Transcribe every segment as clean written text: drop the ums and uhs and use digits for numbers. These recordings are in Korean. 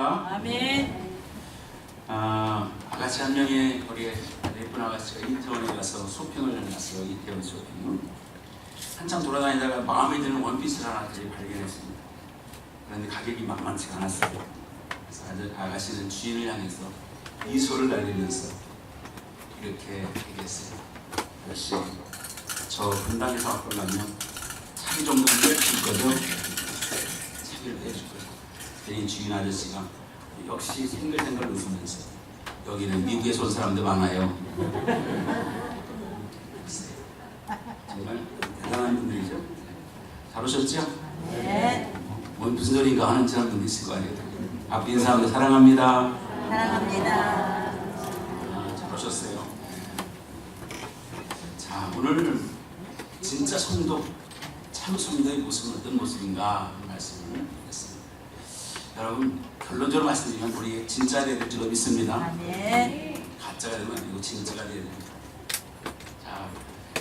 할렐루야. 아멘. 아가씨 한 명이 우리 예쁜 아가씨가 이태원에 가서 쇼핑을 해놨어요. 이태원 쇼핑. 한참 돌아다니다가 마음에 드는 원피스를 하나 발견했습니다. 그런데 가격이 만만치가 않았어요. 그래서 아가씨는 주인을 향해서 미소를 날리면서 이렇게 얘기했어요. 아저씨, 저 분당에서 왔거든요. 차비 정도는 빼줄 거죠? 차비를 빼줄 거죠. 그랬더니 주인 아저씨가 역시 생글생글 웃으면서 여기는 미국에서 온 사람들 많아요. 정말 대단한 분들이죠. 잘 오셨죠? 네. 무슨 소리인가 하는 사람들 있을 거 아니에요. 앞에 인사하면서 사랑합니다. 사랑합니다. 잘 오셨어요. 자, 오늘 진짜 성도, 참 성도의 모습은 어떤 모습인가 하는 말씀을 했습니다. 여러분, 결론적으로 말씀드리면 우리 진짜가 되야 될 줄로 믿습니다. 아멘. 가짜가 되면 아니고 진짜가 되야 됩니다. 자,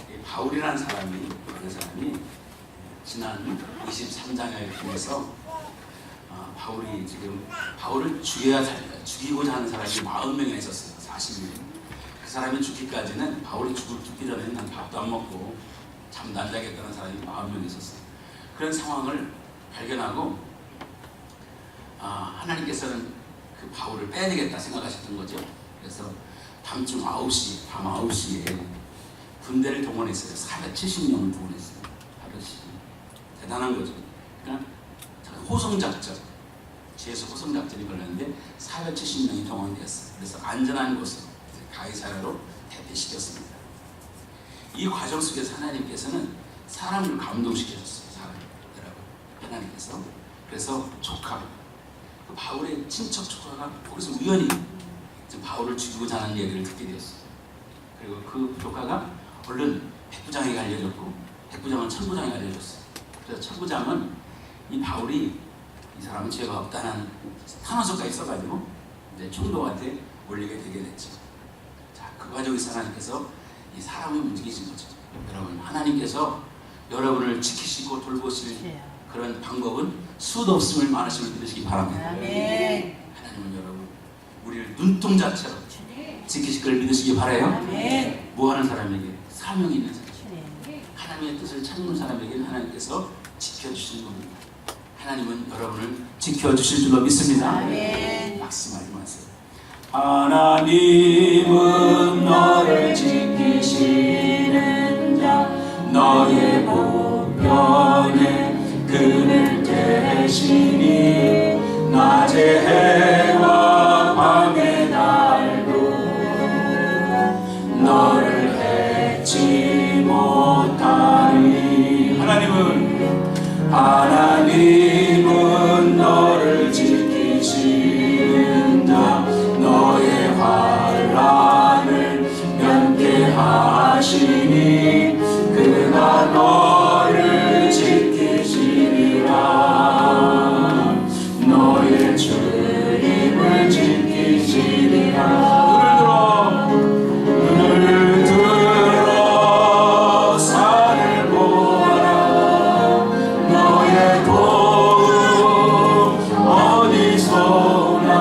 이 바울이라는 사람이, 그런 사람이 지난 23장을 통해서 바울이 지금 바울을 죽이고자 하는 사람이 40명이나 있었어요. 40명. 그 사람이 죽기까지는 바울이 죽기 전에는 난 밥도 안 먹고 잠도 안 자겠다는 사람이 40명 있었어요. 그런 상황을 발견하고 하나님께서는 그 바울을 빼야 되겠다 생각하셨던 거죠. 그래서 밤중 9시, 밤 9시에 군대를 동원했어요. 470명을 동원했어요. 470명. 대단한 거죠. 그러니까 호송작전, 뒤에서 호송작전이 걸렸는데 470명이 동원되었어요. 그래서 안전한 곳으로 가이사랴로 대피시켰습니다. 이 과정 속에서 하나님께서는 사람을 감동시켜줬어요. 사람, 여러분, 하나님께서. 그래서 조카, 그 바울의 친척 조카가 거기서 우연히 바울을 죽이고자 하는 얘기를 듣게 되었어요. 그리고 그 조카가 얼른 백부장에게 알려졌고, 백부장은 천부장에게 알려졌어요. 그래서 천부장은 이 바울이 이 사람은 죄가 없다는 탄원서까지 써가지고 이제 총독한테 올리게 되게 됐죠. 자, 그 과정에서 하나님께서 이 사람을 움직이신 거죠. 여러분, 하나님께서 여러분을 지키시고 돌보실 그런 방법은 수도 없음을 많으심을 믿으시기 바랍니다. 아멘. 하나님은 여러분 우리를 눈동자처럼 지키실 걸 믿으시기 바라요. 아멘. 뭐 하는 사람에게? 사명이 있는 사람, 하나님의 뜻을 찾는 사람에게 하나님께서 지켜주시는 겁니다. 하나님은 여러분을 지켜주실 줄로 믿습니다. 아멘. 말씀하지 마세요. 하나님은 너를 지키시는 자, 너의 보편에 그늘 되시니 낮의 해와 밤의 달도 너를 해치 못하니. 하나님은 너를 지키시는 자, 너의 환난을 면케하시니 그가 너를 지키시리라. 너의 주님을 지키시리라. 눈을 들어 산을 보아라. 너의 도움 어디서나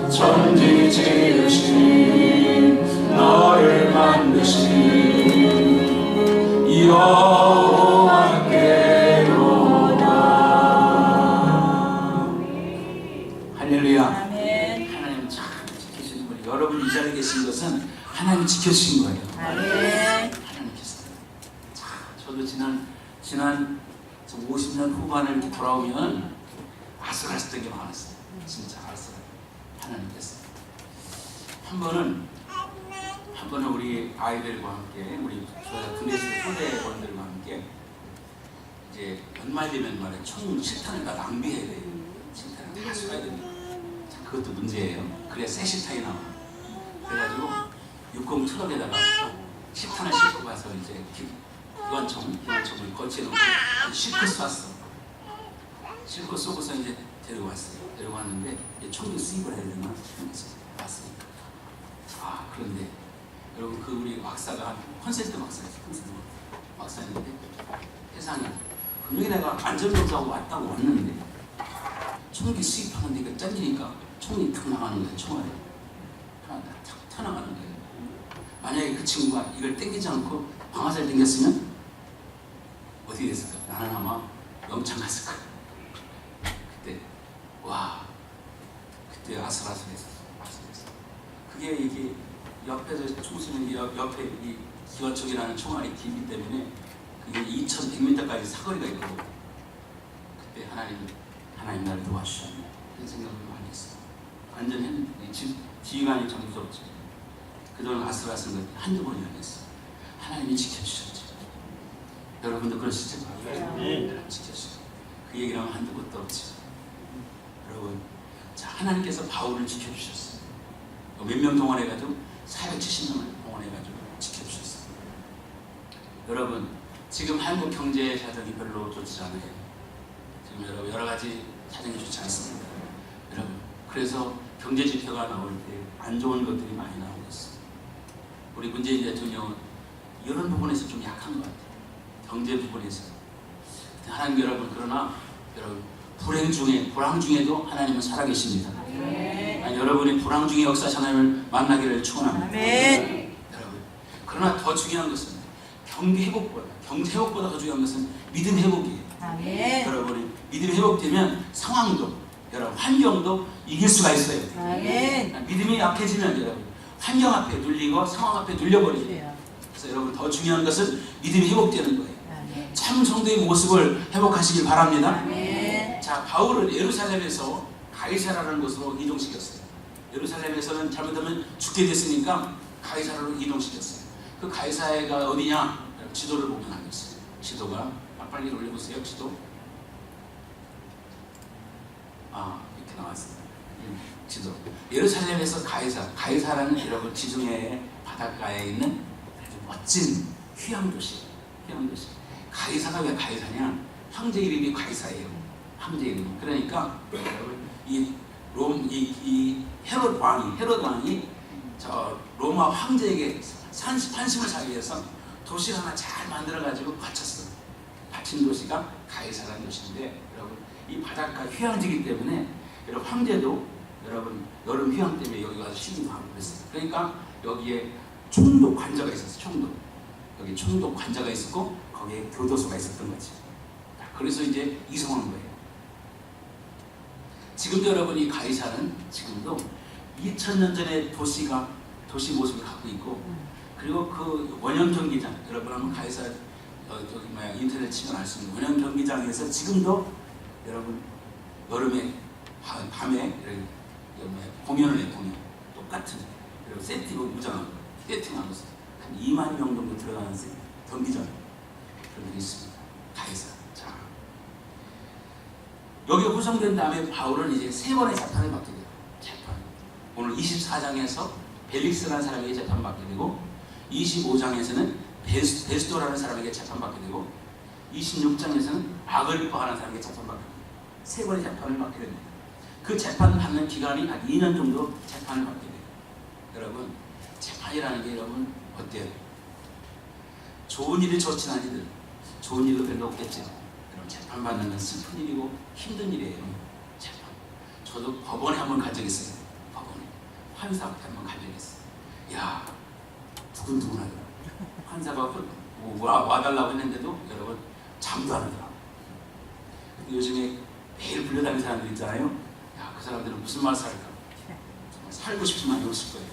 천지 지으신 너를 만드신 여호와께로다. 할렐루야. 아멘. 하나님 참 지키시는 분이, 여러분 이 자리에 계신 것은 하나님 지켜주신 거예요. 아멘. 하나님께서. 자, 저도 지난 50년 후반을 이렇게 돌아오면 아슬아슬한 게 많았어요. 진짜 아슬아슬. 하나님께서 한 번은 우리 아이들과 함께, 우리 군대에서 초대원들과 함께 이제 연말 되면 말이에요. 총 7탄을 다 낭비해야 돼요. 7탄을 다 쏴야 됩니다. 자, 그것도 문제예요. 그래야 새 7탄이 나와요. 그래가지고 60 트럭에다가 10탄을 싣고 가서 이제 기관총을 거치해놓고 실컷 쐈어. 실컷 쏘고서 이제 데리고 왔어요. 데리고 왔는데 총기 수입을 해야 되나? 왔으니까. 그런데 여러분, 그 우리 박사가 콘센트 박사였는데 세상에 분명히 내가 안전검사하고 왔는데 총기 수입하는데 이거 짠지니까 총이 탁 나가는 거예요. 총알이 탁 튀어나가는 거예요. 만약에 그 친구가 이걸 땡기지 않고 방아쇠를 땡겼으면 어떻게 됐을까? 나는 아마 영창 갔을 거야. 그때 와, 그때 아슬아슬했어. 그게 이게 옆에서 총 쏘는 옆에 이 기관총이라는 총알이 길기 때문에 그게 2,100m까지 사거리가 있고, 그때 하나님 나를 도와주셨네. 그런 생각을 많이 했어. 완전 했는데 지휘관이 참 무섭지. 그동안 아슬아슬한 것 한두 번이 아니었어. 하나님이 지켜주셨지. 여러분도 그러시죠? 네. 지켜주셨어. 그 얘기를 하면 한두 것도 없지. 여러분, 자, 하나님께서 바울을 지켜주셨어요. 몇 명 동원해가지고 470명을 동원해가지고 지켜주셨어요. 여러분, 지금 한국 경제 사정이 별로 좋지 않아요. 지금 여러분 여러 가지 사정이 좋지 않습니다. 여러분, 그래서 경제 지표가 나올 때 안 좋은 것들이 많이 나오고 있어요. 우리 문재인 대통령은 이런 부분에서 좀 약한 것 같아요. 경제 부분에서. 하나님 여러분, 그러나 여러분 불행 중에도 하나님은 살아계십니다. 아니, 여러분이 불황 중에 역사하신 하나님을 만나기를 축원합니다. 여러분, 그러나 더 중요한 것은 경제 회복보다 더 중요한 것은 믿음 회복이에요. 여러분이 믿음이 회복되면 상황도, 여러분 환경도 이길 수가 있어요. 믿음이 약해지면 여러분 환경 앞에 눌리고 상황 앞에 눌려버리죠. 그래서 여러분 더 중요한 것은 믿음이 회복되는 거예요. 참 성도의 모습을 회복하시길 바랍니다. 자, 바울은 예루살렘에서 가이사라라는 곳으로 이동시켰어요. 예루살렘에서는 잘못하면 죽게 됐으니까 가이사라로 이동시켰어요. 그 가이사가 어디냐? 지도를 보면 알겠어요. 지도가 빨리 올려보세요. 지도. 이렇게 나왔습니다. 지도. 예루살렘에서 가이사라는 여러분 지중해 바닷가에 있는 아주 멋진 휴양도시. 가이사가 왜 가이사냐? 황제 이름이 가이사예요. 황제 이름. 그러니까 여러분 이 헤롯 왕이 저 로마 황제에게 환심을 사기 위해서 도시를 하나 잘 만들어 가지고 바친 도시가 가이사라는 도시인데, 여러분 이 바닷가 휴양지이기 때문에 여러분 황제도 여러분 여름 휴양 때문에 여기 와서 쉬기도 하고 그랬어요. 그러니까 여기에 총독 관저가 있었어요. 여기 총독 관저가 있었고 거기에 교도소가 있었던 거지. 그래서 이제 이송한 거예요. 지금도 여러분 이 가이사는 지금도 2000년 전에 도시 모습을 갖고 있고, 그리고 그 원형 경기장, 여러분 한번 가이사 인터넷 치면 알 수 있는 원형 경기장에서 지금도 여러분 여름에 밤에 공연을 해요. 똑같은 그리고 세팅하면서 한 2만 명 정도 들어가는 경기장 그런 게 있습니다. 가이사. 자, 여기가 구성된 다음에 바울은 이제 3번의 재판을 받게 돼요. 오늘 24장에서 벨릭스라는 사람에게 재판받게 되고, 25장에서는 베스도라는 사람에게 재판받게 되고, 26장에서는 아글리파라는 사람에게 재판받게 됩니다. 3번의 재판을 받게 됩니다. 그 재판 받는 기간이 한 2년 정도 재판을 받게 돼요. 여러분, 재판이라는 게 여러분 어때요? 좋은 일이 좋진 않이들, 좋은 일도 별로 없겠죠. 여러분 재판받는 건 슬픈 일이고 힘든 일이에요. 재판. 저도 법원에 한번 간 적이 있어요. 법원에. 판사 앞에 한번 간 적이 있어요. 야, 두근두근하더라. 판사가 와달라고 했는데도 여러분 잠도 안 하더라. 요즘에 매일 불려다니는 사람들 있잖아요. 야, 그 사람들은 무슨 말 살까? 정말 살고 싶지만 없을 거예요.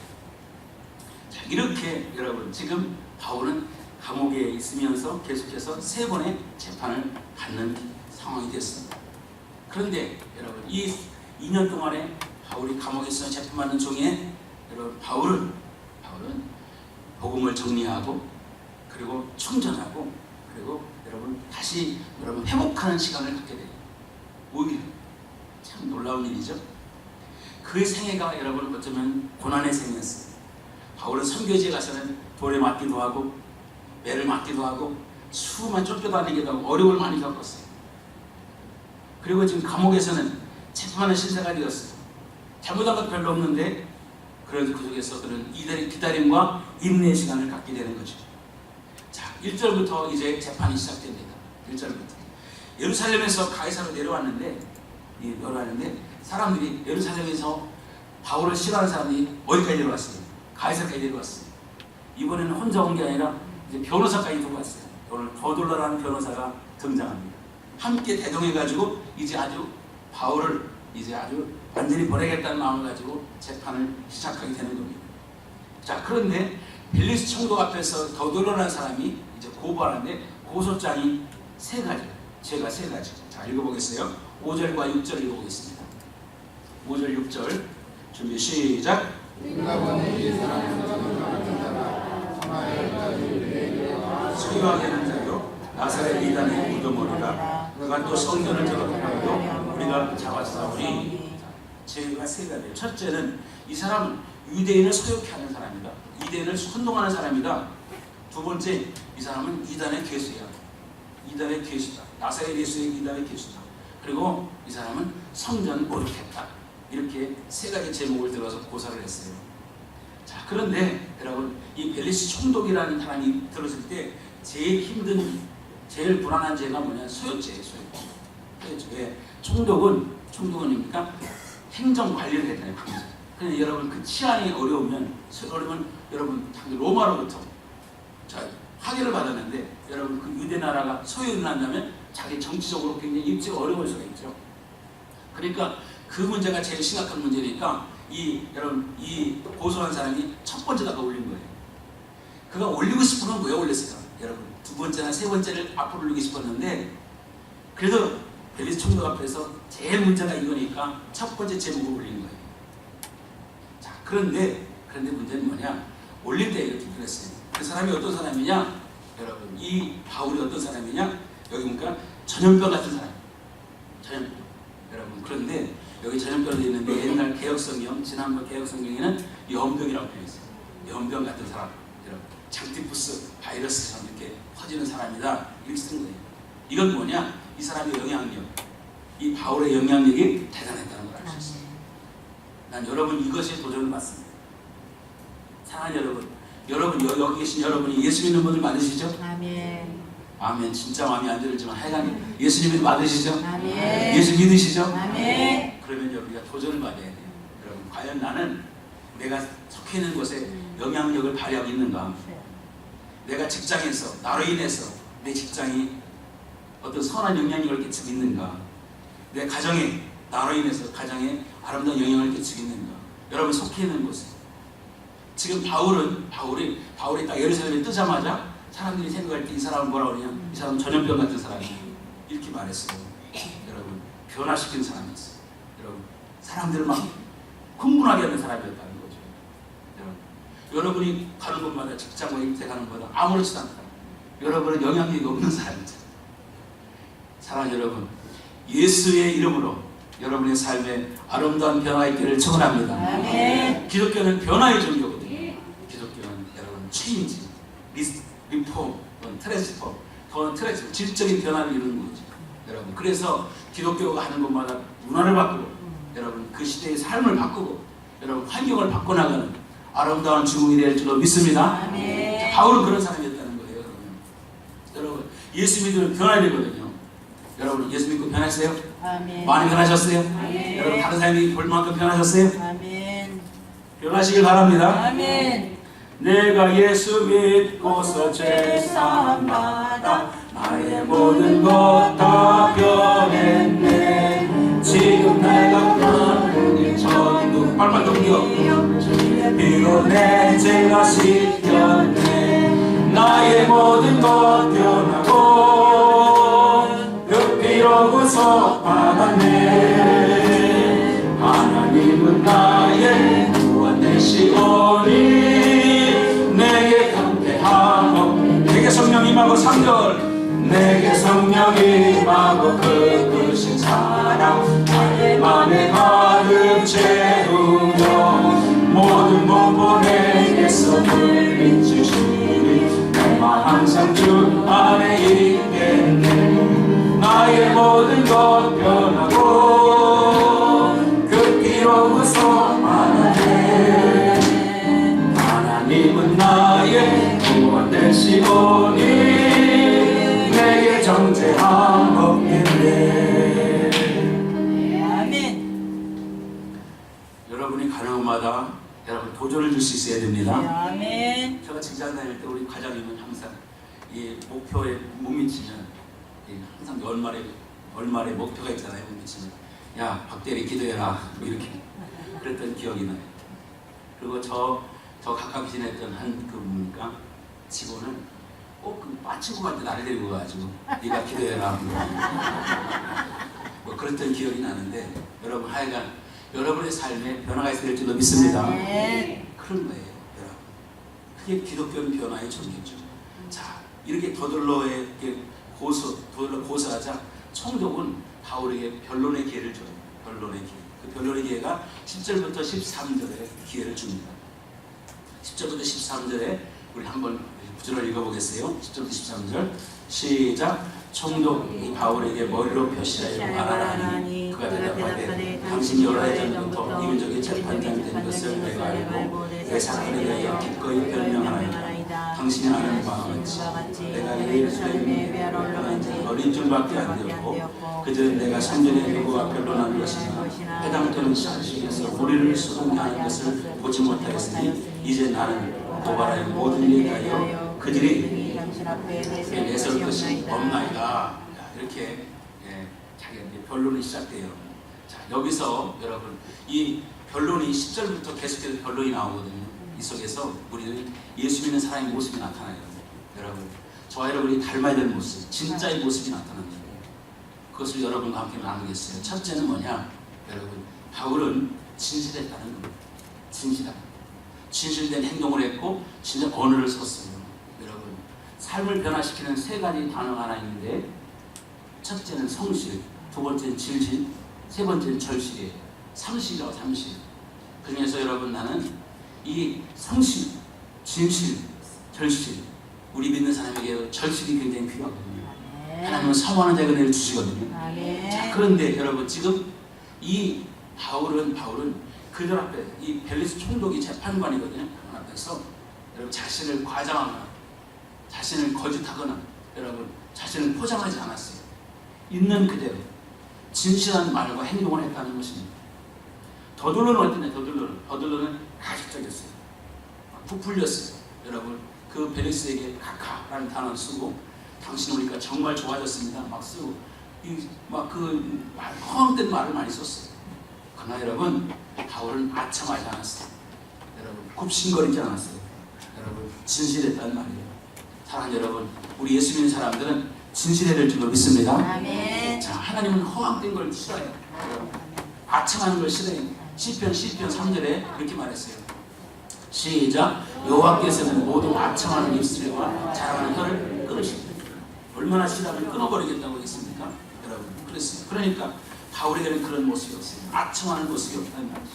자, 이렇게 여러분 지금 바울은 감옥에 있으면서 계속해서 3번의 재판을 받는 상황이 됐습니다. 그런데 여러분 이 2년 동안에 바울이 감옥에 있어 재판받는 중에 여러분 바울은 복음을 정리하고 그리고 충전하고 그리고 여러분 다시 여러분 회복하는 시간을 갖게 돼요. 오히려 참 놀라운 일이죠. 그의 생애가 여러분 어쩌면 고난의 생애였어요. 바울은 선교지에 가서는 돌에 맞기도 하고 매를 맞기도 하고 수만 쫓겨다니기도 하고 어려움을 많이 겪었어요. 그리고 지금 감옥에서는 재판하는 신세가 되었어요. 잘못한 것도 별로 없는데 그래도 그 속에서 그런 기다림과 인내의 시간을 갖게 되는 거죠. 자, 1절부터 이제 재판이 시작됩니다. 1절부터 예루살렘에서 가이사로 내려왔는데 사람들이 예루살렘에서 바울을 싫어하는 사람이 어디까지 내려왔어요? 가이사까지 내려왔어요. 이번에는 혼자 온 게 아니라 이제 변호사까지 두고 왔어요. 오늘 더둘러라는 변호사가 등장합니다. 함께 대동해가지고 이제 아주 바울을 이제 아주 완전히 보내겠다는 마음을 가지고 재판을 시작하게 되는 겁니다. 자, 그런데 벨리스 총독 앞에서 더둘러라는 사람이 이제 고발하는데 고소장이 세 가지, 죄가 세 가지. 자, 읽어보겠어요. 5절과 6절 읽어보겠습니다. 5절 6절 준비 시작. 수요하게는 자요 나사렛 이단의 무덤머리라 그가 또 성전을 저격하여 우리가 잡았사오니. 죄가 세 가지예요. 첫째는 이 사람은 유대인을 소욕해 하는 사람이다. 유대인을 선동하는 사람이다. 두 번째, 이 사람은 이단의 괴수야. 이단의 괴수다. 나사렛 예수의 이단의 괴수다. 그리고 이 사람은 성전 모독했다. 이렇게 세 가지 제목을 들어서 고사를 했어요. 자, 그런데 여러분, 이 벨리스 총독이라는 사람이 들었을 때 제일 힘든, 제일 불안한 죄가 뭐냐? 소욕죄예요. 소욕죄. 왜? 총독은입니까? 행정 관리를 했잖아요. 그런데 여러분, 그 치안이 어려우면 여러분 로마로부터 자, 학위를 받았는데 여러분, 그 유대 나라가 소유를 한다면 자기 정치적으로 굉장히 입지가 어려울 수가 있죠. 그러니까 그 문제가 제일 심각한 문제니까 여러분, 이 고소한 사람이 첫 번째다가 올린 거예요. 그가 올리고 싶은 건 왜 올렸어요? 여러분, 두 번째나 세 번째를 앞으로 올리고 싶었는데 그래도 벨리스 총독 앞에서 제일 문제가 이거니까 첫 번째 제목을 올린 거예요. 자, 그런데 문제는 뭐냐? 올릴 때 이렇게 그랬어요. 그 사람이 어떤 사람이냐? 여러분, 이 바울이 어떤 사람이냐? 여기 보니까 전염병 같은 사람. 전염병. 여러분, 그런데 여기 전염병이 있는데 옛날 개혁성경, 지난번 개혁성경에는 염병이라고 표현했어요. 염병 같은 사람. 여러분, 장티푸스 바이러스처럼 이렇게 퍼지는 사람이다. 이렇게 쓴 거예요. 이건 뭐냐? 이 사람의 영향력, 이 바울의 영향력이 대단했다는 걸 알 수 있어요. 난 여러분 이것이 도전을 받습니다. 사랑하는 여러분, 여기 계신 여러분이 예수 믿는 분들 많으시죠? 아멘. 아멘. 진짜 마음에 안 들지만 하여간 예수님을 받으시죠? 아멘. 예수 믿으시죠? 아멘. 그러면 우리가 도전을 받아야 돼요. 여러분, 과연 나는 내가 속해 있는 곳에 영향력을 발휘하고 있는가? 내가 직장에서 나로 인해서 내 직장이 어떤 선한 영향력을 끼치고 있는가? 내 가정에 나로 인해서 가정에 아름다운 영향을 끼치고 있는가? 여러분, 속해 있는 곳에 지금 바울이 딱 예루살렘에 뜨자마자 사람들이 생각할 때 이 사람은 뭐라고 그러냐? 이 사람은 전염병 같은 사람이야. 이렇게 말했어요. 여러분, 변화시킨 사람이었어요. 여러분, 사람들을 막 흥분하게 하는 사람이었다는 거죠. 여러분이 가는 곳마다 직장과 일대 가는 곳마다 아무렇지도 않다. 여러분은 영향력이 없는 사람이죠. 사랑하는 여러분, 예수의 이름으로 여러분의 삶에 아름다운 변화가 있기를 축원합니다. 아멘. 기독교는 변화의 종교거든요. 기독교는 여러분 체인지, 리폼, 트랜스폼, 질적인 변화를 이루는 거죠. 여러분, 그래서 기독교가 하는 것마다 문화를 바꾸고 여러분 그 시대의 삶을 바꾸고 여러분 환경을 바꿔나가는 아름다운 주문이 될 줄로 믿습니다. 아멘. 바울은 그런 사람이었다는 거예요. 여러분, 예수 믿으면 변화야 되거든요. 여러분, 예수 믿고 변하세요? 아멘. 많이 변하셨어요? 아멘. 여러분, 다른 사람이 볼 만큼 변하셨어요? 아멘. 변하시길 바랍니다. 아멘. 내가 예수 믿고서 죄사함 받아 나의 모든 것 다 변했네. 지금 내가 가는 길 전부 빨빨 넘겨. 비로 내 죄가 씻겼네. 나의 모든 것 변하고 그 피로 구속 받았네. 하나님은 나의 구원 되시오니 내게 강대하고 내게 성령 임하고 3절 내게 성령 임하고 그 크신 사랑 나의 맘에 가득 채우며 모든 몸보 내게서 물리치시니 내 맘 항상 주 안에 있겠네. 나의 모든 것 변하고 그 피로 구속하네. 하나님은 나의 구원 되시오니 내게 정죄함 없겠네. 아멘. 여러분이 가는 곳마다 여러분 도전을 줄 수 있어야 됩니다. 아멘. 제가 직장 다닐 때 우리 과장님은 항상 이 목표에 못 미치면 항상 월말에 목표가 있잖아요. 못 미치면 야 박대리 기도해라 뭐 이렇게 그랬던 기억이 나요. 그리고 저 가깝게 지냈던 한 뭡니까 직원은 꼭그 빠친구한테 나를 데리고 가가지고 네가 기도해라 뭐 그랬던 기억이 나는데 여러분 하여간 여러분의 삶에 변화가 있어야 될 줄로 믿습니다. 그런 거예요, 여러분. 그게 기독교는 변화의 전개죠. 자, 이렇게 더들러의 도들러 고소하자 총독은 바울에게 변론의 기회를 줘요. 변론의 기회. 그 변론의 기회가 10절부터 13절에 기회를 줍니다. 10절부터 13절에 우리 한번 구절을 읽어보겠어요. 10절부터 13절 시작. 총독이 바울에게 머리로 표시하여 말하라니 그가 대답하되 당신이 여러 해 전부터 이민족의 재판장이 된 것을 내가 알고 내 사건에 대하여 기꺼이 변명하나이다. 당신이 아는 바와 같이 내가 예루살렘에 올라간 지 어린 줄밖에 안 되었고 그들은 내가 성전의 누구와 변론한 것이나 해당되는 사실에서 우리를 소송케 하는 것을 보지 못하였으니 이제 나는 도발하여 모든 일에 대하여 그들이 내세울 것이 없나이다. 이렇게 자기 변론이 시작돼요. 자, 여기서 여러분 이 변론이 10절부터 계속해서 변론이 나오거든요. 이 속에서 우리는 예수 믿는 사람의 모습이 나타나요. 여러분 저와 여러분이 닮아야 될 모습, 진짜의 모습이 나타납니다. 그것을 여러분과 함께 나누겠어요. 첫째는 뭐냐? 여러분 바울은 진실했다는 겁니다. 진실된 행동을 했고 진짜 언어를 썼어요. 여러분 삶을 변화시키는 세 가지 단어가 하나 있는데 첫째는 성실, 두 번째는 진실, 세 번째는 절실이에요. 삼실이라고 삼실. 그 중에서 여러분 나는 이 성실, 진실, 절실 우리 믿는 사람에게 절실이 굉장히 필요하거든요. 하나님은 사모하는 자에게 은혜를 주시거든요. 자, 그런데 여러분 지금 이 바울은 그들 앞에 이 벨리스 총독이 재판관이거든요. 그 앞에서 여러분 자신을 과장하거나 자신을 거짓하거나 여러분 자신을 포장하지 않았어요. 있는 그대로 진실한 말과 행동을 했다는 것입니다. 더둘러는 어땠냐? 더둘러는 가식적이었어요. 부풀렸어요. 여러분 그 벨리스에게 카카라는 단어를 쓰고 당신 우리가 정말 좋아졌습니다. 막 쓰고 그 허황된 말을 많이 썼어요. 그러나 여러분 바울은 아첨하지 않았어요. 여러분 굽신거리지 않았어요. 여러분 진실했다는 말이에요. 사랑하는 여러분 우리 예수 믿는 사람들은 진실해야 될 줄로 믿습니다. 아멘. 자, 하나님은 허황된 걸 싫어해요. 아첨하는 걸 싫어해요. 시편 3절에 이렇게 말했어요. 시작. 여호와께서는 모두 아첨하는 입술과 자랑하는 혀를 끊으십니다. 얼마나 싫으면 끊어버리겠다고 했습니까? 여러분 그랬어요. 그러니까 바울에게는 그런 모습이 없어요. 아첨하는 모습이 없다는 말이죠.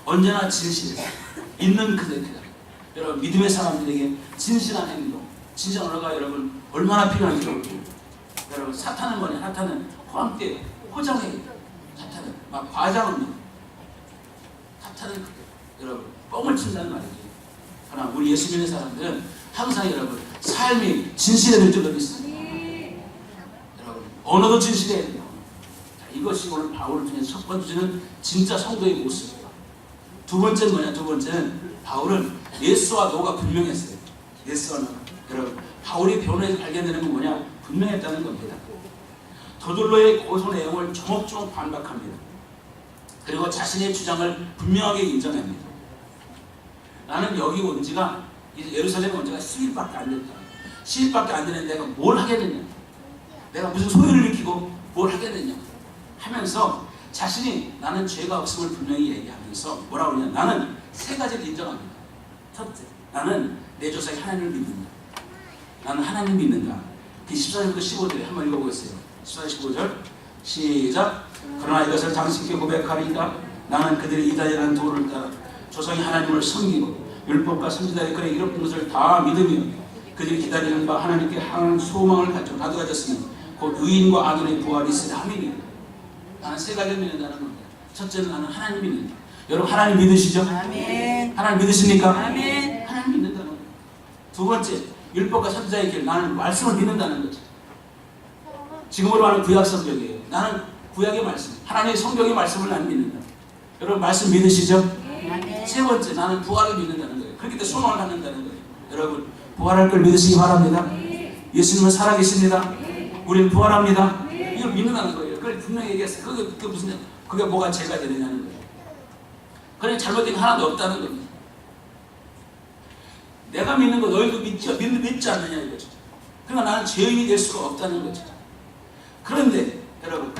언제나 진실해요. 있는 그대로. 여러분 믿음의 사람들에게 진실한 행동, 진실한 언어가 여러분 얼마나 필요한지 모르겠어요. 여러분 사탄은 뭐냐? 사탄은 허황되어 포장해요. 사탄은 막 과장합니다. 사탄은 여러분 뻥을 친다는 말이죠. 그러나 우리 예수 믿는 사람들은 항상 여러분 삶이 진실해야 될 줄로 믿습니다. 여러분 언어도 진실해야 돼요. 이것이 오늘 바울을 통해 첫 번째는 진짜 성도의 모습이에요. 두 번째는 뭐냐? 두 번째는 바울은 예수와 노가 분명했어요. 예수와 노. 여러분 바울이 변호에서 발견되는 건 뭐냐? 분명했다는 겁니다. 더둘러의 고소 내용을 조목조목 반박합니다. 그리고 자신의 주장을 분명하게 인정합니다. 나는 여기 온 지가 예루살렘 온 지가 10일밖에 안 됐다. 10일밖에 안 되는데 내가 뭘 하겠느냐? 내가 무슨 소유를 일으키고 뭘 하겠느냐? 하면서 자신이 나는 죄가 없음을 분명히 얘기하면서 뭐라고 그러냐? 나는 세 가지를 인정합니다. 첫째, 나는 내 조상이 하나님을 믿는다. 나는 하나님 믿는다. 그 14절부터 15절에 한번 읽어보겠어요. 14절 15절 시작. 그러나 이것을 당신께 고백하리이다. 나는 그들이 이단이라는 도를 따라 조상이 하나님을 섬기고 율법과 선지자의 글에 이런 것을 다 믿으며 그들이 기다리는 바 하나님께 향한 소망을 가져가졌으니 곧 의인과 악인의 부활이 있으리 함이니. 나는 세 가지를 믿는다는 겁니다. 첫째는 나는 하나님 믿는다. 여러분 하나님 믿으시죠? 아멘. 하나님 믿으십니까? 아멘. 하나님 믿는다는 겁니다. 두 번째, 율법과 선지자의 길. 나는 말씀을 믿는다는 거죠. 지금으로 말하는 구약 성경이에요. 나는 구약의 말씀, 하나님의 성경의 말씀을 나는 믿는다. 여러분 말씀 믿으시죠? 아멘. 세 번째, 나는 부활을 믿는다는 거예요. 그렇기 때문에 소망을 갖는다는 거예요. 여러분 부활할 걸 믿으시기 바랍니다. 예수님은 살아계십니다. 우리는 부활합니다. 이걸 믿는다는 거예요. 그걸 분명히 얘기했어요. 그게 뭐가 죄가 되느냐는 거예요. 그러니 잘못된 게 하나도 없다는 겁니다. 내가 믿는 거 너희도 믿지 않느냐 이거죠. 그러니까 나는 죄인이 될 수가 없다는 거죠. 그런데 여러분,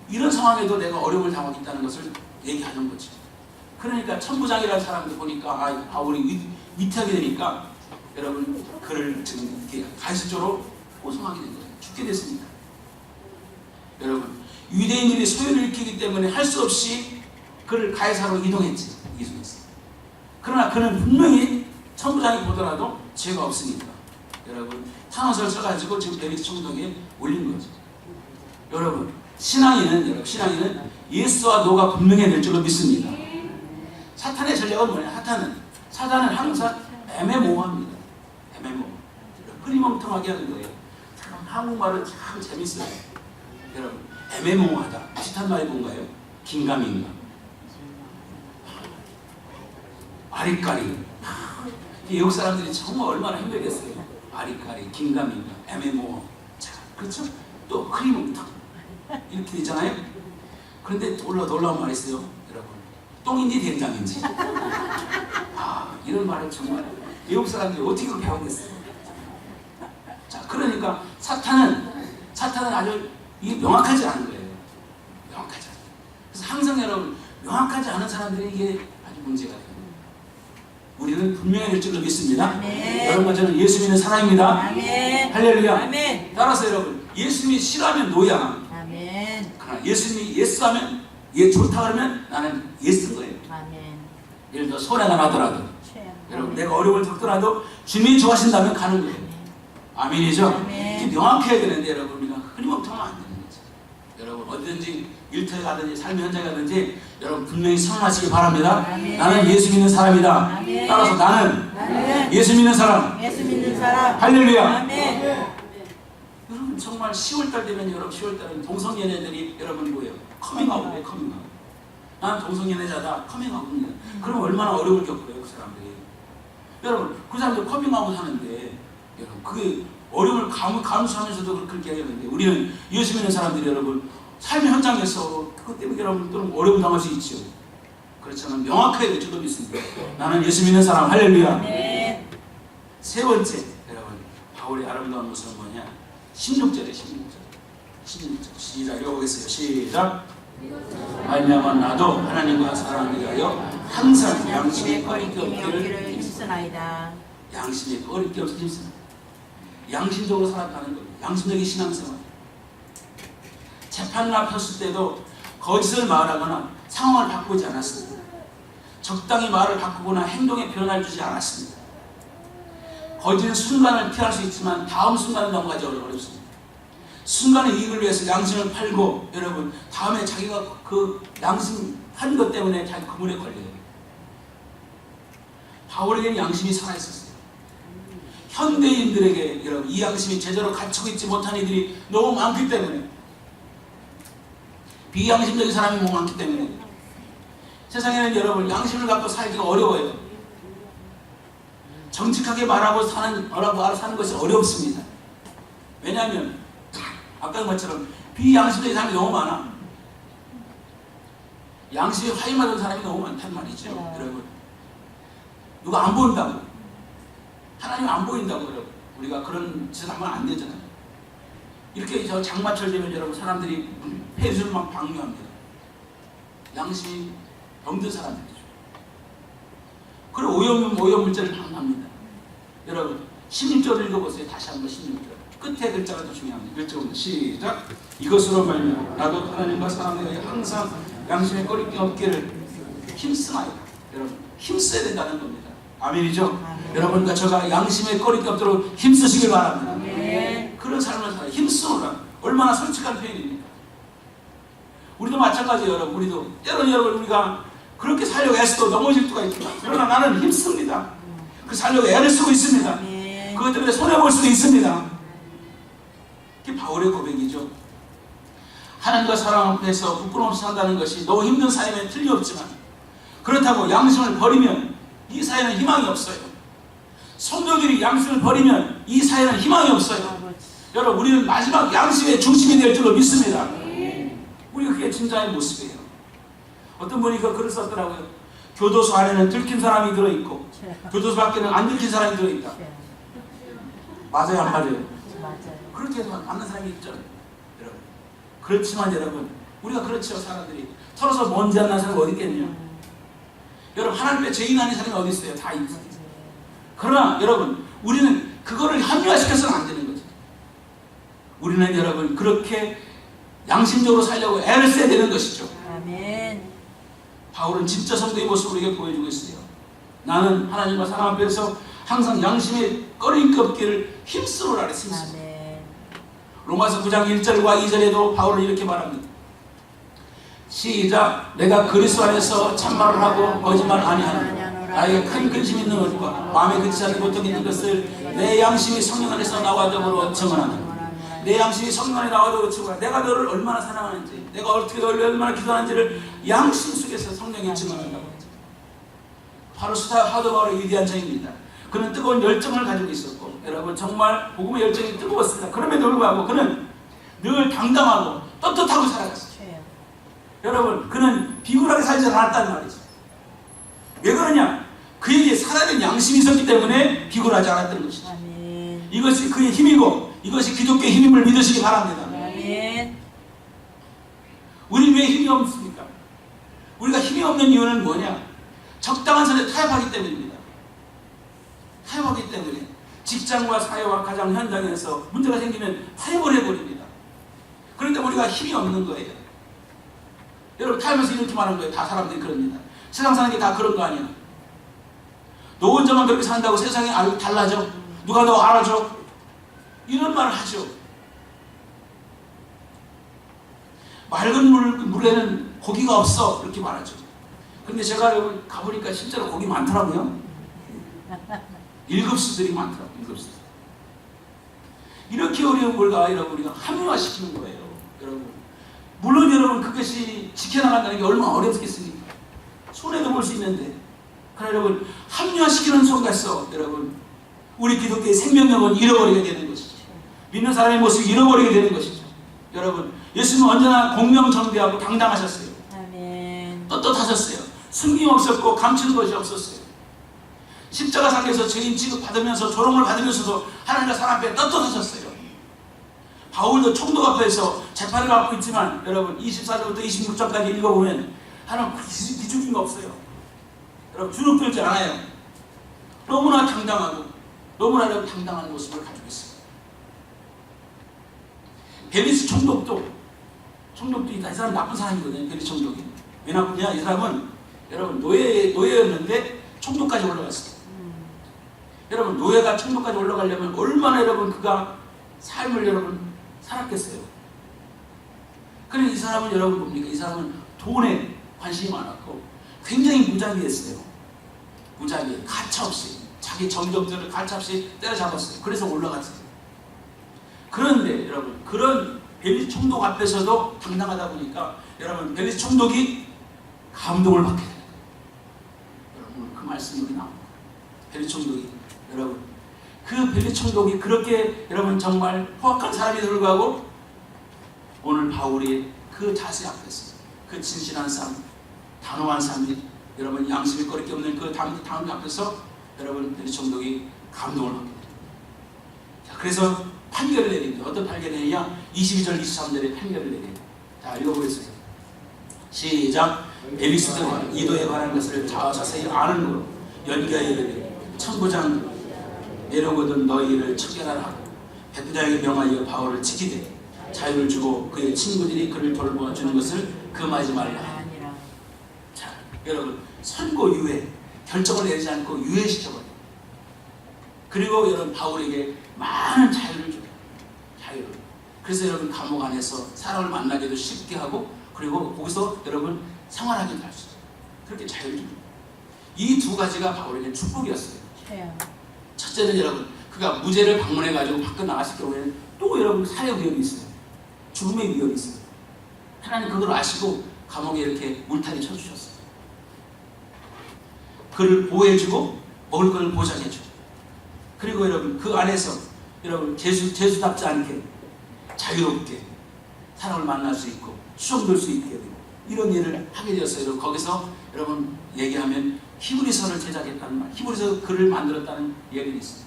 이런 상황에도 내가 어려움을 당하고 있다는 것을 얘기하는 거죠. 그러니까 천부장이라는 사람들 보니까 우리 위태하게 되니까 여러분 그를 지금 이렇게 가시적으로 호송하게 된 거예요. 죽게 됐습니다. 여러분 유대인들이 소유를 일으키기 때문에 할 수 없이 그를 가이사로 이동했지. 그러나 그는 분명히 천부장이 보더라도 죄가 없으니까 여러분 탄원서를 써가지고 지금 베네딕트 총독에 올린 거죠. 여러분 신앙인은 예수와 노가 분명해질 줄로 믿습니다. 사탄의 전략은 뭐냐? 사탄은 항상 애매모호합니다. 흐리멍텅하게 하는 거예요. 참 한국말은 참 재밌어요. 여러분 애매모호하다. 비슷한 말이 뭔가요? 긴가민가. 아리까리. 외국 사람들이 정말 얼마나 힘들겠어요. 아리까리, 긴가민가, 애매모호. 자, 그렇죠? 또 흐리멍텅 이렇게 되잖아요. 그런데 놀라운 말이 있어요. 여러분 똥인지 된장인지. 이런 말을 정말 외국 사람들이 어떻게 그렇게 하겠어요. 자, 그러니까 사탄은 아주 이게 명확하지 않은 거예요. 명확하지 않아요. 그래서 항상 여러분 명확하지 않은 사람들이 이게 아주 문제가 돼요. 우리는 분명해질 줄로 믿습니다. 아멘. 여러분과 저는 예수 믿는 사람입니다. 아멘. 할렐루야. 아멘. 따라서 여러분 예수님이 싫어하면 노야. 아멘. 그러나 예수님이 예스하면 좋다 그러면 나는 예스인 거예요. 아멘. 예를 들어 손해가 나더라도 최악. 여러분 내가 어려움을 겪더라도 주님이 좋아하신다면 가는 거예요. 아멘이죠? 아멘. 이게 명확해야 되는데 여러분 우리가 흐리멍텅하면 안 되는 거죠. 여러분 어디든지 일터에 가든지 삶의 현장에 가든지 여러분 분명히 선언하시기 바랍니다. 아멘. 나는 예수 믿는 사람이다. 아멘. 따라서 나는 아멘. 예수 믿는 사람. 예수 믿는 사람. 할렐루야. 아멘. 여러분 정말 10월달 되면 여러분 10월달은 동성연애들이 여러분 뭐예요? 커밍아웃이에요. 커밍아웃. 나는 동성연애자다. 커밍아웃입니다. 그럼 얼마나 어려움을 겪어요 그 사람들이. 여러분 그 사람들 커밍아웃 하는데 여러분 그게 어려움을 감수하면서도 그렇게 하겠는데 우리는 예수 믿는 사람들이 여러분 삶의 현장에서 그것 때문에 여러분 또는 어려움 당할 수 있죠. 그렇지만 명확하게 줄로 믿습니다. 나는 예수 믿는 사람. 할렐루야. 아멘. 세 번째 여러분 바울의 아름다운 모습은 뭐냐? 16절에 16절 시작 읽어보겠어요. 시작. 말미암아 나도 하나님과 사랑을 위하여 항상 양심의 꺼리낌 없기를 힘쓰나이다. 양심의 꺼리낌 없기를 힘쓰나이다. 양심적으로 살아가는 겁니다. 양심적인 신앙생활. 재판을 앞섰을 때도 거짓을 말하거나 상황을 바꾸지 않았습니다. 적당히 말을 바꾸거나 행동에 변화를 주지 않았습니다. 거짓은 순간을 피할 수 있지만 다음 순간은 넘어가기 어렵습니다. 순간의 이익을 위해서 양심을 팔고 여러분 다음에 자기가 그 양심 한 것 때문에 자기 그물에 걸려요. 바울에게는 양심이 살아있었어요. 현대인들에게 여러분 이 양심이 제대로 갖추고 있지 못한 이들이 너무 많기 때문에 비양심적인 사람이 너무 많기 때문에 세상에는 여러분 양심을 갖고 살기가 어려워요. 정직하게 말하고 사는 것이 어렵습니다. 왜냐하면 아까 것처럼 비양심적인 사람이 너무 많아. 양심이 화임하던 사람이 너무 많단 말이죠. 여러분 누가 안 보인다고 하나님 안 보인다고 여러분 우리가 그런 짓을 하면 안 되잖아요. 이렇게 저 장마철 되면 여러분 사람들이 폐수를 막 방류합니다. 양심이 병든 사람들이죠. 그리고 오염물질을 방류합니다. 여러분 16절을 읽어보세요. 다시 한번 16절 끝에 글자가 더 중요합니다. 1절부터 시작. 이것으로 말미암아 나도 하나님과 사람들에게 항상 양심의 꺼리낌 없기를 힘쓰나이다. 여러분 힘써야 된다는 겁니다. 아멘이죠? 아멘. 여러분과 저가 양심의 꺼리낌 없도록 힘쓰시길 바랍니다. 아멘. 그런 삶을 살아요. 힘쓰노라. 얼마나 솔직한 표현입니까? 우리도 마찬가지예요. 여러분 우리도 때로는 여러분 우리가 그렇게 살려고 애써도 넘어질 수가 있지만 그러나 나는 힘씁니다. 그 살려고 애를 쓰고 있습니다. 아멘. 그것 때문에 손해볼 수도 있습니다. 그게 바울의 고백이죠. 하나님과 사랑 앞에서 부끄럼 없이 산다는 것이 너무 힘든 사회면 틀림없지만, 그렇다고 양심을 버리면 이 사회는 희망이 없어요. 성도들이 양심을 버리면 이 사회는 희망이 없어요. 여러분, 우리는 마지막 양심의 중심이 될 줄로 믿습니다. 우리가 그게 진짜의 모습이에요. 어떤 분이 그 글을 썼더라고요. 교도소 안에는 들킨 사람이 들어있고 교도소 밖에는 안 들킨 사람이 들어있다. 맞아요, 안 맞아요? 그렇게 해서 만난 사람이 있죠, 여러분. 그렇지만 여러분, 우리가 그렇죠. 사람들이 털어서 먼지 안 나는 사람이 어디 있겠냐. 여러분, 하나님의 죄인 아닌 사람이 어디 있어요? 다 있어요. 그러나 여러분, 우리는 그거를 합리화시켜서는 안 되는 거죠. 우리는 여러분 그렇게 양심적으로 살려고 애를 써야 되는 것이죠. 아멘. 바울은 진짜 성도의 모습을 우리에게 보여주고 있어요. 나는 하나님과 사람 앞에서 항상 양심의 꺼림이 없기를 힘쓰노라 그랬습니다. 로마서 9장 1절과 2절에도 바울은 이렇게 말합니다. 시작. 내가 그리스도 안에서 참말을 하고 거짓말 아니하노라. 나에게 큰 근심 있는 것과 마음에 그치지 않는 고통이 있는 것을 내 양심이 성령 안에서 나와 더불어 증언하노라. 내 양심이 성령 안에 나와 더불어 증언하노라. 내가 너를 얼마나 사랑하는지, 내가 어떻게 너를 얼마나 기도하는지를 양심 속에서 성령이 증언한다고 하죠. 바로 사도 바울의 위대한 점입니다. 그는 뜨거운 열정을 가지고 있었고, 여러분 정말 복음의 열정이 뜨거웠습니다. 그럼에도 불구하고 그는 늘 당당하고 떳떳하고 살아갔어요. 여러분, 그는 비굴하게 살지 않았다는 말이죠. 왜 그러냐? 그에게 살아있는 양심이 있었기 때문에 비굴하지 않았던 것이죠. 아멘. 이것이 그의 힘이고 이것이 기독교의 힘임을 믿으시기 바랍니다. 아멘. 우리 왜 힘이 없습니까? 우리가 힘이 없는 이유는 뭐냐? 적당한 선에 타협하기 때문입니다. 타협하기 때문에 직장과 사회와 가정 현장에서 문제가 생기면 타협을 해버립니다. 그런데 우리가 힘이 없는 거예요. 여러분, 타협해서 이렇게 말하는 거예요. 다 사람들이 그럽니다. 세상 사는 게 다 그런 거 아니야. 너 혼자만 그렇게 산다고 세상이 달라져? 누가 너 알아줘? 이런 말을 하죠. 맑은 물에는 고기가 없어, 이렇게 말하죠. 근데 제가 여러분 가보니까 실제로 고기 많더라고요. 1급수들이 많더라고요. 1급수. 이렇게 어려운 걸 여러분 우리가 합리화시키는 거예요. 여러분, 물론 여러분 그것이 지켜나간다는 게 얼마나 어렵겠습니까? 손해도 볼 수 있는데, 그러나 여러분 합리화시키는 속에서 여러분 우리 기독교의 생명력은 잃어버리게 되는 것이죠. 믿는 사람의 모습을 잃어버리게 되는 것이죠. 여러분, 예수님은 언제나 공명정대하고 당당하셨어요. 아멘. 떳떳하셨어요. 숨김 없었고 감추는 것이 없었어요. 십자가 상에서 죄인 취급받으면서 조롱을 받으면서도 하나님과 사람 앞에 떳떳하셨어요. 바울도 총독 앞에서 재판을 받고 있지만 여러분 24절부터 26절까지 읽어보면 하나님 기죽인 거 없어요. 여러분 주눅 들지 않아요. 너무나 당당하고 너무나 당당한 모습을 가지고 있어요. 베리스 총독도 이 사람 나쁜 사람이거든요. 베리스 총독이. 왜 나쁘냐? 이 사람은 여러분 노예였는데 총독까지 올라갔어요. 여러분, 노예가 총독까지 올라가려면 얼마나 여러분 그가 삶을 여러분 살았겠어요. 그런데 이 사람은 여러분 뭡니까? 이 사람은 돈에 관심이 많았고 굉장히 무자비했어요. 무자비, 가차없이 자기 정적들을 가차없이 때려잡았어요. 그래서 올라갔어요. 그런데 여러분 그런 벨리스 총독 앞에서도 당당하다 보니까 여러분 벨리스 총독이 감동을 받게 돼요. 여러분 그 말씀이 여기 나옵니다. 벨리스 총독이 여러분 그 벨리스 총독이 그렇게 여러분 정말 포악한 사람이 불구하고 오늘 바울이 그 자세 앞에서 그 진실한 삶, 단호한 삶이 여러분 양심이 거리게 없는 그 담임 앞에서 여러분 벨리스 총독이 감동을 받게 됩니다. 자, 그래서 판결을 내립니다. 어떤 판결을 내냐? 22절 23절에 판결을 내립니다. 자, 읽어보겠습니다. 시작. 벨리스들은 이도에 관한 것을 자세히 아는 거로 연기하여 이르되 천부장 내려오거든 너희를 척결하라 하고 백부장에게 명하여 바울을 지키되 자유를 주고 그의 친구들이 그를 돌보아주는 것을 금하지 말라. 자, 여러분 선고 유예 결정을 내리지 않고 유예시켜버려요. 그리고 여러분 바울에게 많은 자유를 줘요. 자유를. 그래서 여러분 감옥 안에서 사람을 만나기도 쉽게 하고 그리고 거기서 여러분 생활하기도 할 수 있어요. 그렇게 자유를 줍니다. 이 두 가지가 바울에게 축복이었어요. 첫째는 여러분 그가 무죄를 방문해가지고 밖에 나갔을 경우에는 또 여러분 살해 위험이 있어요. 죽음의 위험이 있어요. 하나님 그걸 아시고 감옥에 이렇게 물타기 쳐주셨어요. 그를 보호해주고 먹을 걸 보장해주고, 그리고 여러분 그 안에서 여러분 죄수답지 않게 자유롭게 사람을 만날 수 있고 수종될 수 있게 되고 이런 일을 하게 되었어요. 여러분 거기서 여러분 얘기하면 히브리서를 제작했다는 말, 히브리서 글을 만들었다는 얘기가 있어요.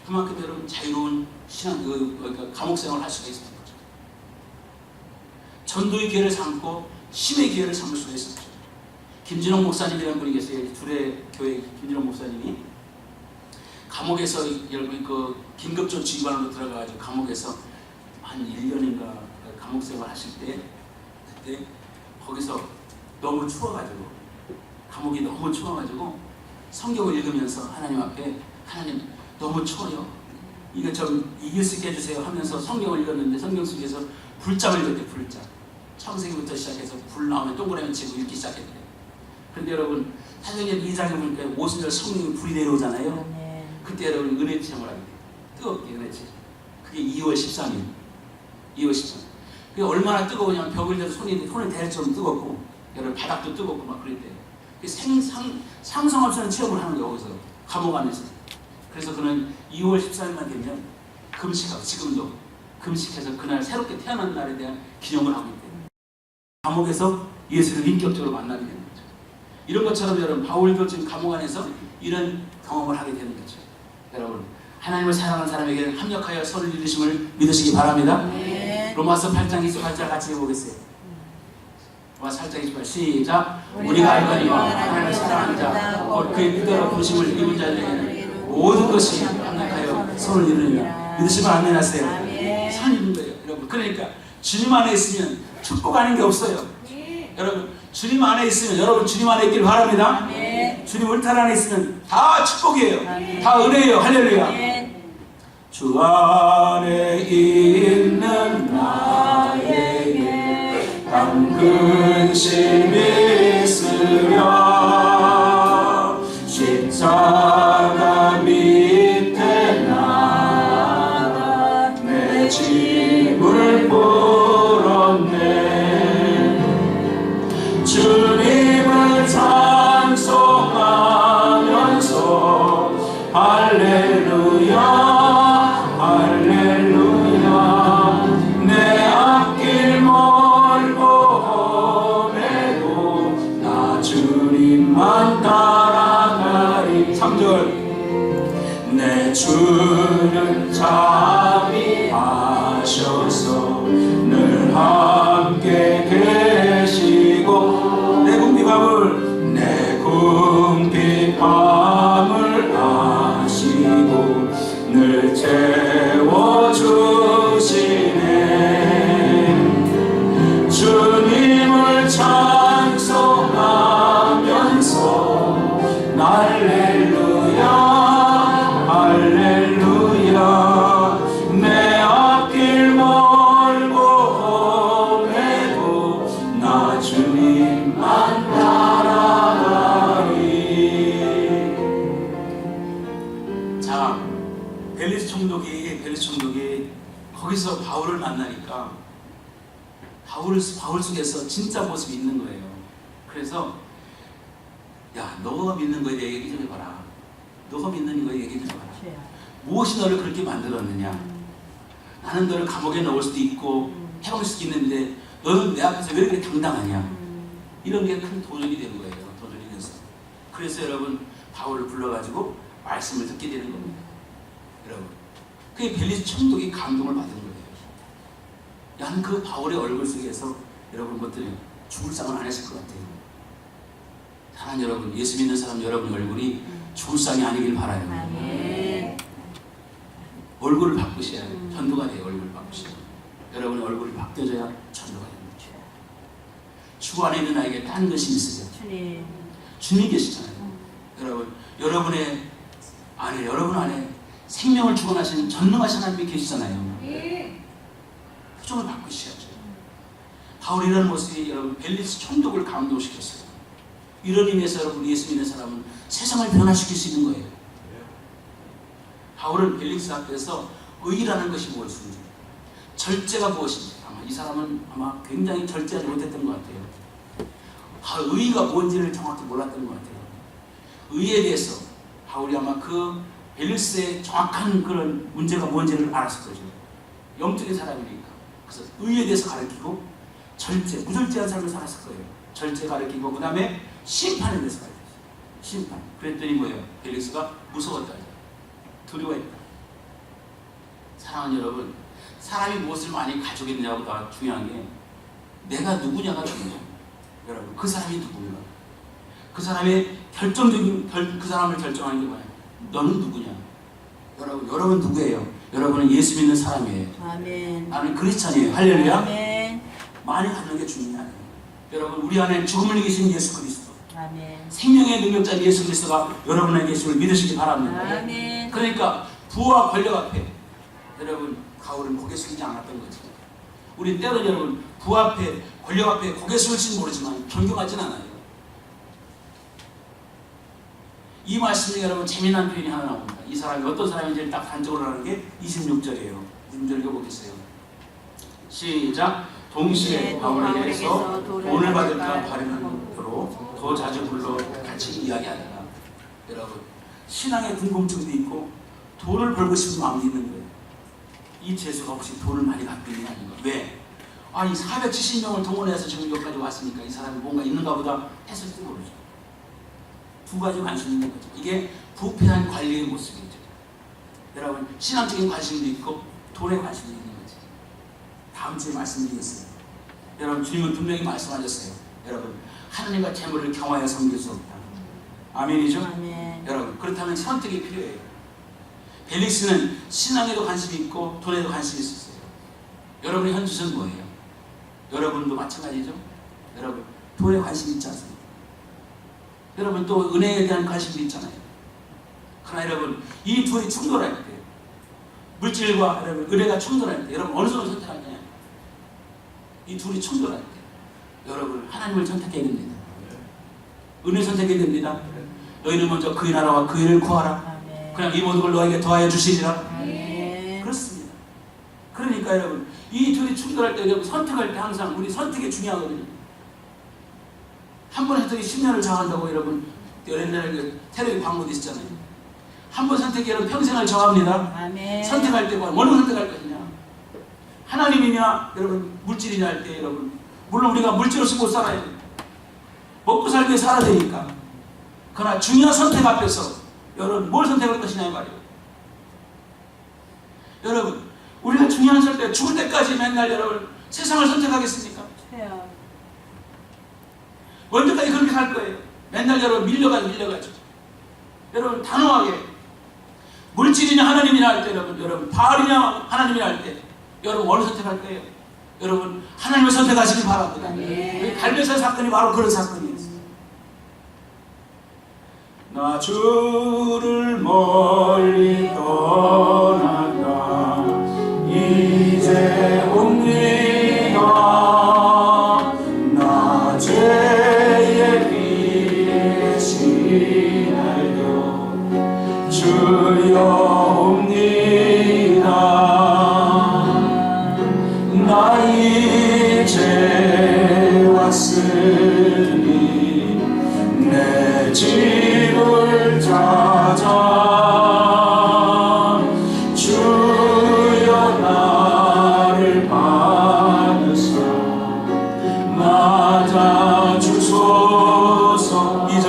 그만큼 여러분 자유로운 신앙, 감옥 생활을 할 수가 있었던 거죠. 전도의 기회를 삼고 심의 기회를 삼을 수가 있었죠. 김진홍 목사님이라는 분이 계세요. 주례 교회 김진홍 목사님이 감옥에서 여러분 그 긴급조치기관으로 들어가가지고 감옥에서 한 1년인가 감옥 생활 하실 때, 그때 거기서 너무 추워가지고, 감옥이 너무 추워가지고 성경을 읽으면서 하나님 앞에, 하나님 너무 추워요, 이거 좀 이길 수 있게 해주세요 하면서 성경을 읽었는데 성경 속에서 불장을 읽었대. 불장, 창세기부터 시작해서 불 나오면 동그라미 치고 읽기 시작했대요. 그런데 여러분 사도행전 2장에 보니까 오순절 성령이 불이 내려오잖아요. 그때 여러분 은혜 체험을 하게 돼요. 뜨겁게 은혜 체험. 그게 2월 13일. 2월 13일. 그게 얼마나 뜨거우냐면 벽을 대서 손을 대할 정도로 뜨겁고, 여러분 바닥도 뜨겁고 막 그럴 때 상상 없이 체험을 하는 거예요. 거기서 감옥 안에서. 그래서 그는 2월 14일만 되면 금식하고, 지금도 금식해서 그날 새롭게 태어난 날에 대한 기념을 하고 있대요. 감옥에서 예수를 인격적으로 만나게 되는 거죠. 이런 것처럼 여러분 바울도 지금 감옥 안에서 이런 경험을 하게 되는 거죠. 여러분 하나님을 사랑하는 사람에게는 합력하여 선을 이루심을 믿으시기 바랍니다. 네. 로마서 8장 28절 같이 해보겠어요. 로마서 8장 28절 시작. 우리가 알거니와 하나님을 사랑하는 자 곧 그의 뜻대로 부르심을 입은 자들에게는 모든 것이 합력하여 선을 이루느니라. 믿으시면 아멘 하세요. 선 이룬 거예요. 여러분 그러니까 주님 안에 있으면 축복 아닌 게 없어요. 여러분 주님 안에 있으면, 여러분 주님 안에 있기를 바랍니다. 주님 울타리 안에 있으면 다 축복이에요. 다 은혜예요. 할렐루야. 주 안에 있는 나에게 당근심이 있으며 십자가 밑에 나가 내 짐을 풀었네. 주님을 찬송하면서 할렐루야 할렐루야 내 앞길 멀고 험해도 나 주님만 따라가리. 3절 내 주는 자비하셔서 늘 함께 계시고 내 궁핍함을 아시고 늘 채워주시네. 주님을 찬송하면서 할렐루야 할렐루야 내 앞길 멀고 험해도 나 주님만 따라가리. 자, 벨리스 총독이 거기서 바울을 만나니까 바울 속에서 진짜 모습이 있는 거예요. 그래서 야, 너가 믿는 거에 대해 얘기 좀 해봐라. 너가 믿는 거에 얘기 좀 해봐라. 무엇이 너를 그렇게 만들었느냐? 나는 너를 감옥에 넣을 수도 있고 해방할 수도 있는데 너는 내 앞에서 왜 이렇게 당당하냐? 이런 게 큰 도전이 되는 거예요. 도전이 돼서. 그래서 여러분 바울을 불러가지고 말씀을 듣게 되는 겁니다. 여러분 그게 벨리스 총독이 감동을 받은 거예요. 난 그 바울의 얼굴 속에서 여러분 것들이 죽을 상을 안 했을 것 같아요. 사랑하는 여러분, 예수 믿는 사람 여러분 얼굴이 죽을 상이 아니길 바라요. 아멘. 얼굴을 바꾸셔야 돼요. 전도가 돼요. 얼굴을 바꾸셔야 돼요. 여러분의 얼굴이 바뀌어져야 전도가 됩니다. 주 안에 있는 나에게 딴 것이 있으세요. 주님 계시잖아요. 여러분 안에 생명을 주관하시는 전능하신 하나님이 계시잖아요. 표정을 바꾸셔야죠. 바울이 이런 모습이 여러분 벨리스 총독을 감동시켰어요. 이런 의미에서 여러분 예수 믿는 사람은 세상을 변화시킬 수 있는 거예요. 바울은 벨리스 앞에서 의라는 것이 무엇인지, 절제가 무엇인지, 아마 이 사람은 아마 굉장히 절제하지 못했던 것 같아요. 의의가 뭔지를 정확히 몰랐던 것 같아요. 의의에 대해서 바울이 아마 그 벨릭스의 정확한 그런 문제가 뭔지를 알았을 거죠. 영적인 사람이니까. 그래서 의의에 대해서 가르치고 무절제한 삶을 살았을 거예요. 절제 가르치고 그 다음에 심판에 대해서 가르쳤어요. 심판. 그랬더니 뭐예요? 벨릭스가 무서웠다. 두려워했다. 사랑하는 여러분, 사람이 무엇을 많이 가지고 있느냐보다 중요한 게 내가 누구냐가 중요해요. 여러분, 그 사람이 누군가? 그 사람의 결정적인 그 사람을 결정하는 게 뭐예요? 너는 누구냐? 여러분 누구예요? 여러분은 예수 믿는 사람이에요. 아멘. 나는 크리스찬이에요. 할렐루야. 아멘. 많이 갖는 게 중요한 아니에요. 여러분, 우리 안에 죽음을 이기신 예수 그리스도, 아멘. 생명의 능력자 예수 그리스도가 여러분에게 계심을 믿으시기 바랍니다. 아멘. 그러니까 부와 권력 앞에 여러분 바울은 고개 숙이지 않았던 거죠. 우리 때로는 여러분 부 앞에 권력 앞에 고개 숙일지는 모르지만 존경하진 않아요. 이 말씀에 여러분 재미난 표현이 하나 나옵니다. 이 사람이 어떤 사람인지 딱 단적으로 하는 게 26절이에요. 26절 읽어보겠어요. 시작. 동시에 바울에게서 돈을 받을까 바라는 대로 더 자주 불러 같이 이야기하다가 여러분 신앙의 궁금증도 있고 돈을 벌고 싶은 마음이 있는 거예요. 이 재수가 혹시 돈을 많이 갖고 있는 게 아닌가? 왜? 아니 470명을 동원해서 지금 여기까지 왔으니까 이 사람이 뭔가 있는가 보다 했을지도 모르죠. 두 가지 관심이 있는 거죠. 이게 부패한 관리의 모습이죠. 여러분 신앙적인 관심도 있고 돈에 관심이 있는 거죠. 다음 주에 말씀드리겠습니다. 여러분 주님은 분명히 말씀하셨어요. 여러분 하나님과 재물을 경화하여 섬길 수 없다. 아멘이죠? 아멘. 여러분 그렇다면 선택이 필요해요. 벨릭스는 신앙에도 관심이 있고 돈에도 관심이 있었어요. 여러분의 현주는 뭐예요? 여러분도 마찬가지죠? 여러분 돈에 관심이 있지 않습니까? 여러분 또 은혜에 대한 관심도 있잖아요. 그러나 여러분 이 둘이 충돌할 때 물질과 여러분 은혜가 충돌할 때 여러분 어느 쪽을 선택하느냐? 이 둘이 충돌할 때 여러분 하나님을 선택해야 됩니다. 은혜 선택해야 됩니다. 너희는 먼저 그의 나라와 그 일을 구하라. 그냥 이 모든 걸 너에게 더하여 주시리라. 그렇습니다. 그러니까 여러분 이 둘이 충돌할 때 여러분 선택할 때 항상 우리 선택이 중요하거든요. 한 번 선택이 10년을 정한다고 여러분 옛날에 테레비 광고도 있었잖아요. 한 번 선택이 여러분 평생을 정합니다. 아멘. 선택할 때 뭐를 선택할 것이냐? 하나님이냐 여러분 물질이냐 할 때 여러분 물론 우리가 물질 없이 못 살아요. 먹고 살기 위해 살아야 되니까. 그러나 중요한 선택 앞에서 여러분 뭘 선택할 것이냐 이 말이에요. 여러분 우리가 중요한 선택 죽을 때까지 맨날 여러분 세상을 선택하겠습니까? 언제까지 그렇게 할 거예요? 맨날 여러분 밀려가죠. 여러분 단호하게 물질이냐 하나님이냐 할 때 여러분 바알이냐 하나님이냐 할 때 여러분 어느 선택할 거예요? 여러분 하나님을 선택하시기 바랍니다. 우리 갈매사 사건이 바로 그런 사건이에요. 나 주를 멀리 떠나가 이제 옵니다. 나 죄의 길에 시달려 주여 옵니다. 나 이제 왔으니 내 집을 찾아 주여 나를 받으사 맞아 주소서. 2절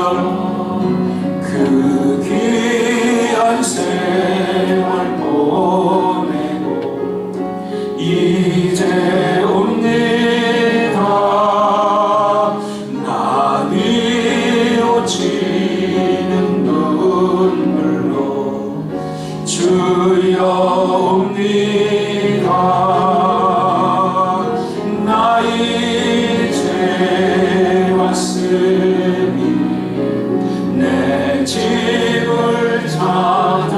그 귀한 세월 보내고 이제 옵니다. 나 뉘우치는 눈물로 주여 옵니다. 나 이제 왔으니 내 집을 찾아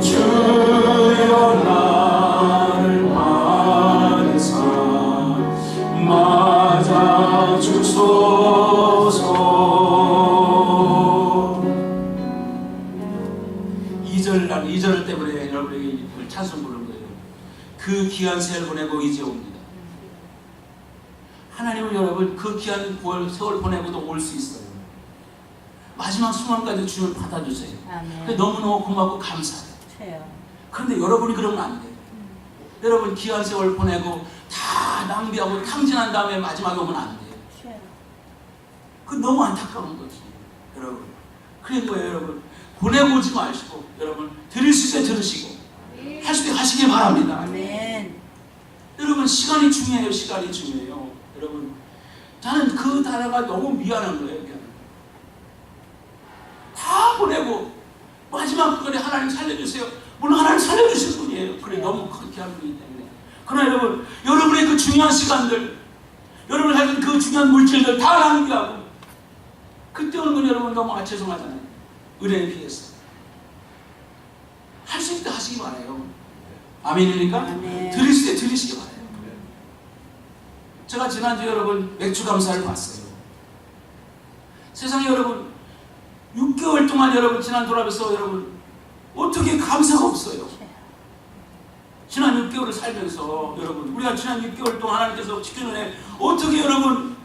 주여 나를 받으사 맞아 주소서. 2절 때문에 여러분에게 찬송 부르는 거예요. 그 그 귀한 세월 보내고 이제 옵니다. 하나님은 여러분 그 귀한 세월 보내고도 올 수 있어요. 마지막 순간까지 주님을 받아주세요. 아멘. 너무너무 고맙고 감사해요. 최요. 그런데 여러분이 그러면 안 돼요. 여러분 귀한 세월 보내고 다 낭비하고 탕진한 다음에 마지막에 오면 안 돼요. 최요. 그 너무 안타까운 거지. 여러분 그런 거예요. 여러분 보내고 오지 마시고 여러분 들을 수 있어요. 들으시고 할 수 있게 하시길 바랍니다. 아멘. 여러분 시간이 중요해요. 시간이 중요해요. 여러분 나는 그 단어가 너무 미안한 거예요. 미안한 거예요. 다 보내고 마지막 그날에 하나님 살려주세요. 물론 하나님 살려주실 분이에요. 그래 너무 귀한 분이기 때문에. 그러나 여러분 여러분의 그 중요한 시간들 여러분이 가진 그 중요한 물질들 다 낭비하고 그때 오는 건 여러분 너무 죄송하잖아요. 은혜에 비해서 할 수 있을 때 하시기 바라요. 아멘이니까 아멘. 들으실 때 들으시기 바라요. 제가 지난주에 여러분 맥주 감사를 봤어요. 세상에 여러분 6개월 동안 여러분 지난 돌아뵈서 여러분 어떻게 감사가 없어요. 지난 6개월을 살면서 여러분 우리가 지난 6개월 동안 하나님께서 지키는 애 어떻게 여러분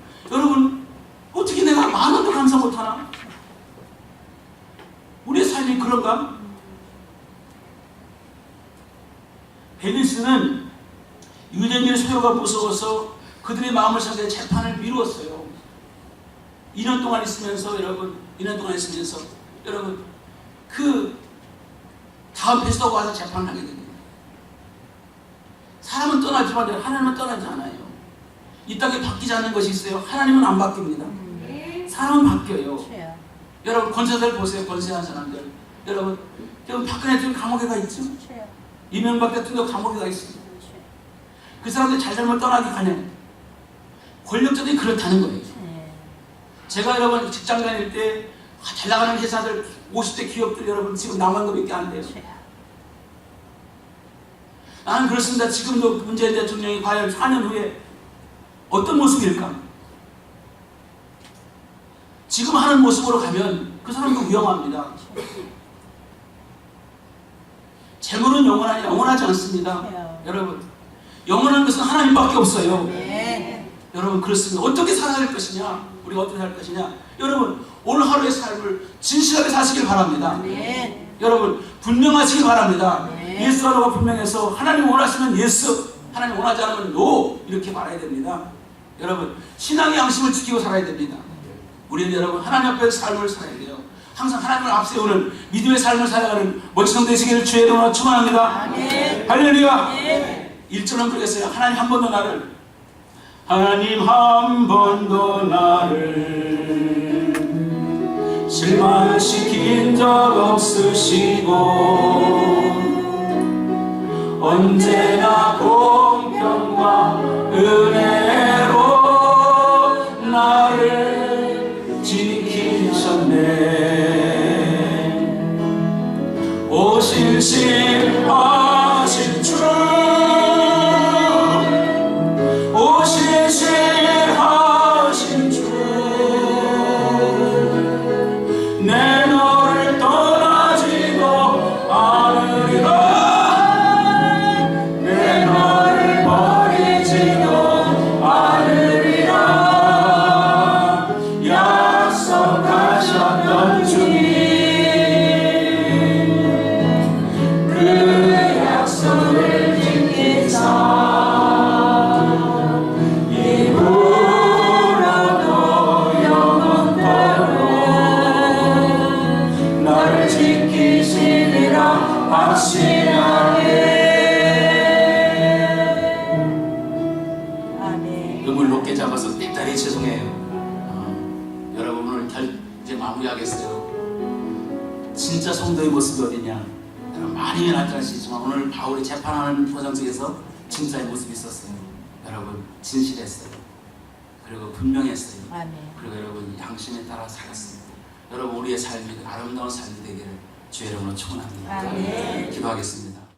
어떻게 내가 만 원도 감사 못하나? 우리의 삶이 그런가? 베니스는 유대인의 소요가 무서워서 그들의 마음을 상대해 재판을 미루었어요. 2년 동안 있으면서 여러분 그 다음 페스토가 와서 재판을 하게 됩니다. 사람은 떠나지만 하나님은 떠나지 않아요. 이 땅에 바뀌지 않는 것이 있어요. 하나님은 안 바뀝니다. 사람은 바뀌어요. 여러분 권세들 보세요. 권세한 사람들. 여러분 지금 박근혜 대통령 감옥에 가 있죠. 이명박 대통령 감옥에 가 있습니다. 그 사람들 잘잘못 떠나기 가냐. 권력자들이 그렇다는 거예요. 제가 여러분 직장 다닐 때 잘 나가는 회사들 50대 기업들 여러분 지금 남은 거 몇 개 안 돼요. 나는 그렇습니다. 지금도 문재인 대통령이 과연 4년 후에 어떤 모습일까? 지금 하는 모습으로 가면 그 사람도 위험합니다. 재물은 영원하지 않습니다. 여러분 영원한 것은 하나님밖에 없어요. 여러분 그렇습니다. 어떻게 살아갈 것이냐? 우리가 어떻게 살 것이냐? 여러분 오늘 하루의 삶을 진실하게 사시길 바랍니다. 여러분 분명하시길 바랍니다. 예수 하루가 분명해서 하나님 원하시면 예수, 하나님 원하지 않으면 노 이렇게 말해야 됩니다. 여러분 신앙의 양심을 지키고 살아야 됩니다. 우리는 여러분 하나님 앞에서 삶을 살아야 돼요. 항상 하나님을 앞세우는 믿음의 삶을 살아가는 멋진 성 되시기를 주의 이름으로 축원합니다. 할렐루야. 1절은 그러겠어요. 하나님 한 번도 나를 실망시킨 적 없으시고 언제나 공평과 은혜로 나를 지키셨네. 오 신실하신 주, 오 신실하신 주, 내 너를 떠나지도 않으리라. 내 너를 버리지도 않으리라. 약속하셨던 주님, 그 약속을 지키사 이후로도 영원토록 나를 지키시리라 확신하게. 음을 높게 잡아서 대단히 죄송해요. 여러분 오늘 이제 마무리하겠어요. 진짜 성도의 모습이 어디냐? 여러분 많이 알아시지만 오늘 바울이 재판하는 과정 속에서 진짜의 모습이 있었어요. 여러분 진실했어요. 그리고 분명했어요. 그리고 여러분 양심에 따라 살았습니다. 여러분 우리의 삶이 아름다운 삶이 되기를 주의 이름으로 축원합니다. 기도하겠습니다.